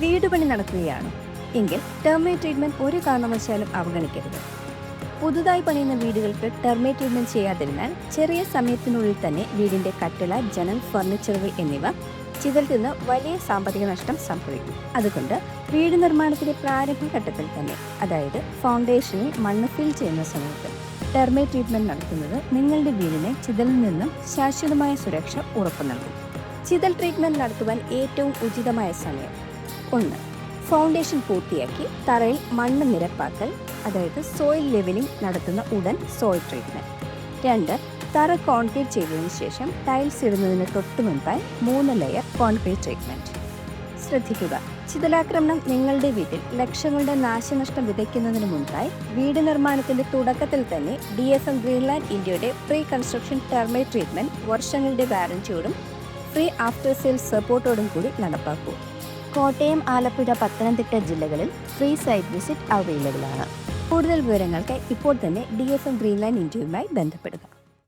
വീടുപണി നടക്കുകയാണോ എങ്കിൽ termite treatment ഒരു കാരണവശാലും അവഗണിക്കരുത്. പുതുതായി പണിയുന്ന വീടുകൾക്ക് ടെർമൈറ്റ് ട്രീറ്റ്മെന്റ് ചെയ്യാതിരുന്നാൽ ചെറിയ സമയത്തിനുള്ളിൽ തന്നെ വീടിന്റെ കട്ടില, ജനൽ, ഫർണിച്ചറുകൾ എന്നിവ ചിതൽ വലിയ സാമ്പത്തിക നഷ്ടം സംഭവിക്കും. അതുകൊണ്ട് വീട് നിർമ്മാണത്തിന്റെ പ്രാരംഭഘട്ടത്തിൽ തന്നെ, അതായത് ഫൗണ്ടേഷനിൽ മണ്ണ് ഫിൽ ചെയ്യുന്ന സമയത്ത് ടെർമൈറ്റ് ട്രീറ്റ്മെന്റ് നടത്തുന്നത് നിങ്ങളുടെ വീടിനെ ചിതലിൽ നിന്നും ശാശ്വതമായ സുരക്ഷ ഉറപ്പു നൽകും. ചിതൽ ട്രീറ്റ്മെന്റ് നടത്തുവാൻ ഏറ്റവും ഉചിതമായ സമയം: 1. ഫൗണ്ടേഷൻ പൂർത്തിയാക്കി തറയിൽ മണ്ണ് നിരപ്പാക്കൽ, അതായത് സോയിൽ ലെവലിംഗ് നടത്തുന്ന ഉടൻ സോയിൽ ട്രീറ്റ്മെന്റ്. 2. തറ കോൺക്രീറ്റ് ചെയ്തതിനു ശേഷം ടൈൽസ് ഇടുന്നതിന് തൊട്ടു മുൻപായി 3 ലെയർ കോൺക്രീറ്റ് ട്രീറ്റ്മെന്റ്. ശ്രദ്ധിക്കുക, ചിതലാക്രമണം നിങ്ങളുടെ വീട്ടിൽ ലക്ഷങ്ങളുടെ നാശനഷ്ടം വിതയ്ക്കുന്നതിന് മുൻപായി വീട് നിർമ്മാണത്തിന്റെ തുടക്കത്തിൽ തന്നെ DFM ഗ്രീൻലാൻഡ് ഇന്ത്യയുടെ പ്രീ കൺസ്ട്രക്ഷൻ ടെർമൈറ്റ് ട്രീറ്റ്മെന്റ് വർഷങ്ങളുടെ വാറന്റിയോടും ഫ്രീ ആഫ്റ്റർ സെയിൽ സപ്പോർട്ടോടും കൂടി നടപ്പാക്കൂ. കോട്ടയം, ആലപ്പുഴ, പത്തനംതിട്ട ജില്ലകളിൽ ഫ്രീ സൈറ്റ് വിസിറ്റ് അവൈലബിൾ ആണ്. കൂടുതൽ വിവരങ്ങൾക്ക് ഇപ്പോൾ തന്നെ DFM ഗ്രീൻലാൻഡ് ഇന്ത്യയുമായി ബന്ധപ്പെടുക.